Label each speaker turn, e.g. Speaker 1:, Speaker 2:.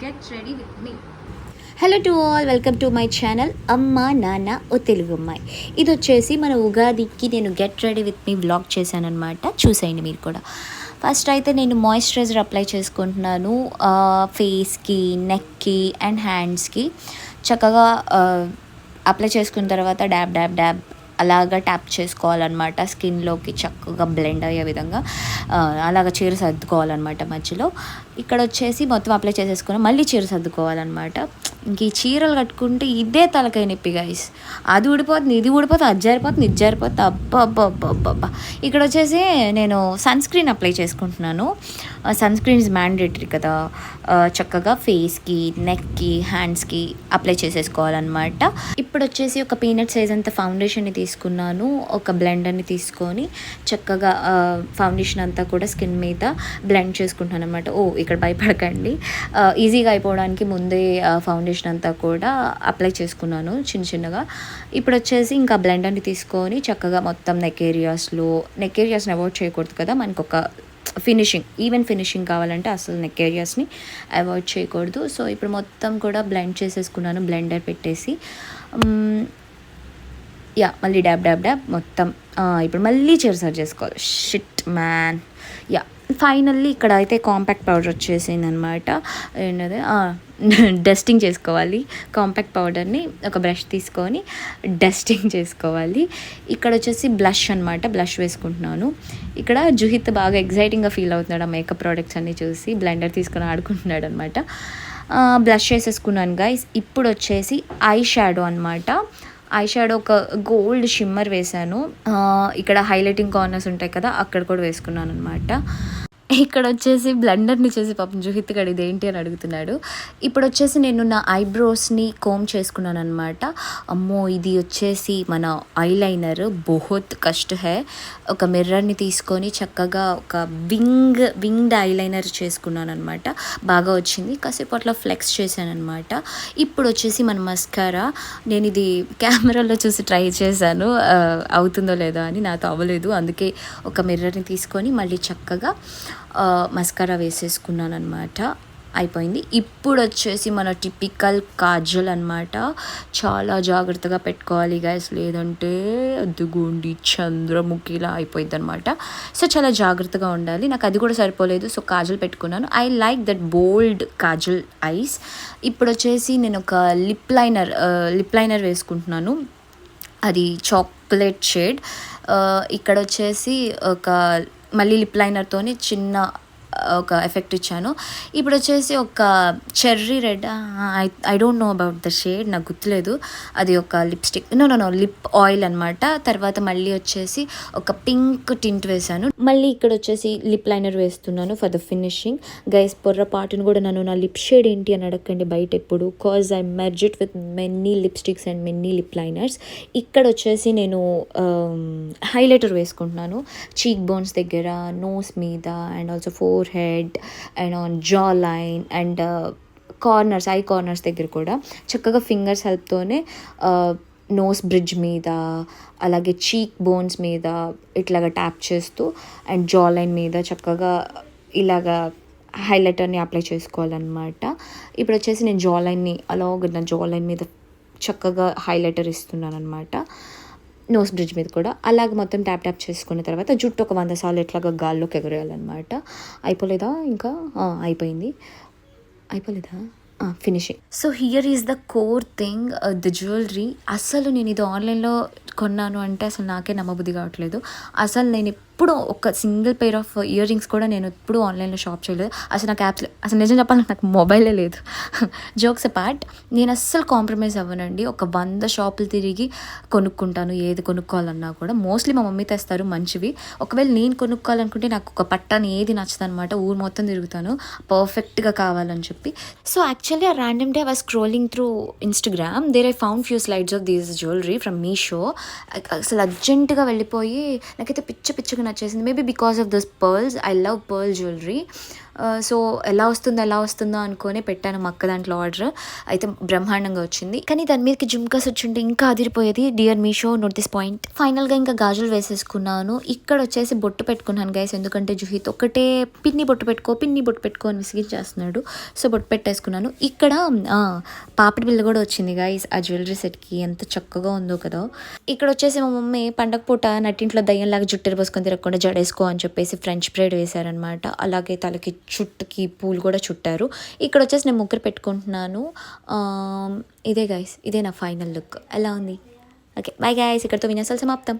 Speaker 1: get ready with me.
Speaker 2: Hello to all, welcome to my channel అమ్మ నాన్న ఓ తెలుగు అమ్మాయి. ఇది వచ్చేసి మన ఉగాదికి నేను get ready with me vlog చేశాను అనమాట. చూసేయండి మీరు కూడా. ఫస్ట్ అయితే నేను మాయిశ్చరైజర్ అప్లై చేసుకుంటున్నాను ఫేస్కి, నెక్కి అండ్ హ్యాండ్స్కి. చక్కగా అప్లై చేసుకున్న తర్వాత డ్యాబ్ డ్యాబ్ డ్యాబ్ అలాగా ట్యాప్ చేసుకోవాలన్నమాట. స్కిన్లోకి చక్కగా బ్లెండ్ అయ్యే విధంగా అలాగ చీర సర్దుకోవాలన్నమాట. మధ్యలో ఇక్కడ వచ్చేసి మొత్తం అప్లై చేసేసుకుని మళ్ళీ చీర సర్దుకోవాలన్నమాట. ఇంక ఈ చీరలు కట్టుకుంటే ఇదే తలకాయ నొప్పి గైస్. అది ఊడిపోతుంది, ఇది ఊడిపోతుంది, అది జారిపోతుంది, ఇది జారిపోతుంది. అబ్బా. ఇక్కడ వచ్చేసి నేను సన్ స్క్రీన్ అప్లై చేసుకుంటున్నాను. సన్ స్క్రీన్ ఇస్ మ్యాండేటరీ కదా. చక్కగా ఫేస్కి, నెక్కి, హ్యాండ్స్కి అప్లై చేసేసుకోవాలన్నమాట. ఇప్పుడు వచ్చేసి ఒక పీనట్ సైజ్ అంత ఫౌండేషన్ని తీసుకున్నాను. ఒక బ్లెండర్ని తీసుకొని చక్కగా ఫౌండేషన్ అంతా కూడా స్కిన్ మీద బ్లెండ్ చేసుకుంటాను అనమాట. ఇక్కడ భయపడకండి, ఈజీగా అయిపోవడానికి ముందే ఫౌండేషన్ అంతా కూడా అప్లై చేసుకున్నాను చిన్నగా. ఇప్పుడు వచ్చేసి ఇంకా బ్లెండర్ని తీసుకొని చక్కగా మొత్తం నెక్ ఏరియాస్ని అవాయిడ్ చేయకూడదు కదా. మనకు ఒక ఈవెన్ ఫినిషింగ్ కావాలంటే అసలు నెక్ ఏరియాస్ని అవాయిడ్ చేయకూడదు. సో ఇప్పుడు మొత్తం కూడా బ్లెండ్ చేసేసుకున్నాను బ్లెండర్ పెట్టేసి. మళ్ళీ డ్యాబ్ డ్యాబ్ డ్యాబ్ మొత్తం. ఇప్పుడు మళ్ళీ సర్చ్ చేసుకోవాలి. Shit man. ఫైనల్లీ ఇక్కడ అయితే కాంపాక్ట్ పౌడర్ వచ్చేసింది అనమాట. ఏంటది, డస్టింగ్ చేసుకోవాలి. కాంపాక్ట్ పౌడర్ని ఒక బ్రష్ తీసుకొని డస్టింగ్ చేసుకోవాలి. ఇక్కడ వచ్చేసి బ్లష్ అనమాట. బ్లష్ వేసుకుంటున్నాను. ఇక్కడ జుహిత్ బాగా ఎగ్జైటింగ్గా ఫీల్ అవుతున్నాడు ఆ మేకప్ ప్రోడక్ట్స్ అన్నీ చూసి. బ్లెండర్ తీసుకొని ఆడుకుంటున్నాడు అనమాట. బ్లష్ వేసేసుకున్నాను గైస్. ఇప్పుడు వచ్చేసి ఐ షాడో అనమాట. ఐ షాడో ఒక గోల్డ్ షిమ్మర్ వేసాను. ఇక్కడ హైలైటింగ్ కార్నర్స్ ఉంటాయి కదా, అక్కడ కూడా వేసుకున్నాను అనమాట. ఇక్కడ వచ్చేసి బ్లెండర్ని చేసి పాపం జుహిత్ గడి ఇదేంటి అని అడుగుతున్నాడు. ఇప్పుడు వచ్చేసి నేను నా ఐబ్రోస్ని కోమ్ చేసుకున్నాను అనమాట. అమ్మో, ఇది వచ్చేసి మన ఐలైనర్ బహుత్ కష్ట హై. ఒక మిర్రర్ని తీసుకొని చక్కగా ఒక వింగ్డ్ ఐలైనర్ చేసుకున్నాను అనమాట. బాగా వచ్చింది. కాసేపు అట్లా ఫ్లెక్స్ చేశాను అనమాట. ఇప్పుడు వచ్చేసి మన మస్కారా. నేను ఇది కెమెరాలో చూసి ట్రై చేశాను అవుతుందో లేదో అని. నాతో అవ్వలేదు. అందుకే ఒక మిర్రర్ని తీసుకొని మళ్ళీ చక్కగా మస్కారా వేసేసుకున్నాను అనమాట. అయిపోయింది. ఇప్పుడు వచ్చేసి మన టిపికల్ కాజల్ అనమాట. చాలా జాగ్రత్తగా పెట్టుకోవాలి గైస్, లేదంటే అదిగోండి చంద్రముఖిలా అయిపోయింది అనమాట. సో చాలా జాగ్రత్తగా ఉండాలి. నాకు అది కూడా సరిపోలేదు, సో కాజల్ పెట్టుకున్నాను. I like that bold Kajal ice. ఇప్పుడు వచ్చేసి నేను ఒక లిప్ లైనర్ వేసుకుంటున్నాను. అది చాక్లెట్ షేడ్. ఇక్కడ వచ్చేసి మళ్ళీ లిప్ లైనర్తోని చిన్న ఒక ఎఫెక్ట్ ఇచ్చాను. ఇప్పుడు వచ్చేసి ఒక cherry red, I don't know about the shade, నాకు గుర్తులేదు. అది ఒక లిప్స్టిక్, నో లిప్ ఆయిల్ అనమాట. తర్వాత మళ్ళీ వచ్చేసి ఒక పింక్ టింట్ వేసాను. మళ్ళీ ఇక్కడ వచ్చేసి లిప్ లైనర్ వేస్తున్నాను ఫర్ ద ఫినిషింగ్. గైస్, పొర్రపాటును కూడా నన్ను నా లిప్ షేడ్ ఏంటి అని అడగండి బయట ఎప్పుడు, cause I merge it with many lipsticks and many lip liners. ఇక్కడ వచ్చేసి నేను హైలైటర్ వేసుకుంటున్నాను చీక్ బోన్స్ దగ్గర, నోస్ మీద, and also four head and on jaw line and I corners దగ్గర కూడా చక్కగా ఫింగర్స్ హెల్ప్తోనే నోస్ బ్రిడ్జ్ మీద, అలాగే చీక్ బోన్స్ మీద ఇట్లాగా ట్యాప్ చేస్తూ అండ్ జా లైన్ మీద చక్కగా ఇలాగా హైలైటర్ని అప్లై చేసుకోవాలన్నమాట. ఇప్పుడు వచ్చేసి నేను జా లైన్ మీద చక్కగా హైలైటర్ ఇస్తున్నాను అనమాట. నోస్ బ్రిడ్జ్ మీద కూడా అలాగే మొత్తం ట్యాప్ చేసుకున్న తర్వాత జుట్టు ఒక 100 సార్లు ఎట్లాగా గాల్లోకి ఎగరేయాలన్నమాట. అయిపోలేదా? ఇంకా అయిపోలేదా? Finishing. So here is the core thing, the jewellery. అసలు నేను ఇది ఆన్లైన్లో కొన్నాను అంటే అసలు నాకే నమ్మబుద్ధి కావట్లేదు. అసలు నేను ఎప్పుడు ఒక single pair of ear rings కూడా నేను ఎప్పుడు ఆన్లైన్లో షాప్ చేయలేదు. అసలు నాకు యాప్స్, అసలు నిజం చెప్పాలంటే నాకు మొబైలే లేదు. జోక్స్ అపార్ట్, నేను అస్సలు కాంప్రమైజ్ అవ్వనండి. ఒక 100 షాపులు తిరిగి కొనుక్కుంటాను ఏది కొనుక్కోవాలన్నా కూడా. మోస్ట్లీ మా మమ్మీ తెస్తారు మంచివి. ఒకవేళ నేను కొనుక్కోవాలనుకుంటే నాకు ఒక పట్టాని ఏది నచ్చుతుంది అనమాట. ఊరు మొత్తం తిరుగుతాను పర్ఫెక్ట్గా కావాలని చెప్పి. So actually a random day I was scrolling through Instagram. There I found few slides of this jewellery from Meesho. అసలు అర్జెంటుగా వెళ్ళిపోయి నాకైతే పిచ్చగా నచ్చేసింది. Maybe because of those pearls. I love pearl jewellery. So ఎలా వస్తుందో అనుకొని పెట్టాను మా అక్క దాంట్లో ఆర్డర్. అయితే బ్రహ్మాండంగా వచ్చింది. కానీ దాని మీదకి జుమ్కాస్ వచ్చింటే ఇంకా అదిరిపోయేది. Dear Meesho, note this point. ఫైనల్గా ఇంకా గాజులు వేసేసుకున్నాను. ఇక్కడ వచ్చేసి బొట్టు పెట్టుకున్నాను గైస్, ఎందుకంటే జుహిత్ ఒకటే పిన్ని బొట్టు పెట్టుకో అని విసిగించేస్తున్నాడు. సో బొట్టు పెట్టేసుకున్నాను. ఇక్కడ పాపిడి బిల్ల కూడా వచ్చింది గైస్ ఆ జ్యువెలరీ సెట్కి. ఎంత చక్కగా ఉందో కదా. ఇక్కడ వచ్చేసి మా మమ్మీ పండగ పూట నట్టింట్లో దయ్యంలాగా జుట్టెరు పోసుకొని తిరగకుండా జడేసుకో అని చెప్పేసి ఫ్రెంచ్ బ్రైడ్ వేశారనమాట. అలాగే తలకి చుట్టుకి పూలు కూడా చుట్టారు. ఇక్కడ వచ్చేసి నేను ముగ్గురు పెట్టుకుంటున్నాను. ఇదే గైస్, ఇదే నా ఫైనల్ లుక్. ఎలా ఉంది? ఓకే బాయ్ గైస్, ఇక్కడితో విన్యాసాలు సమాప్తం.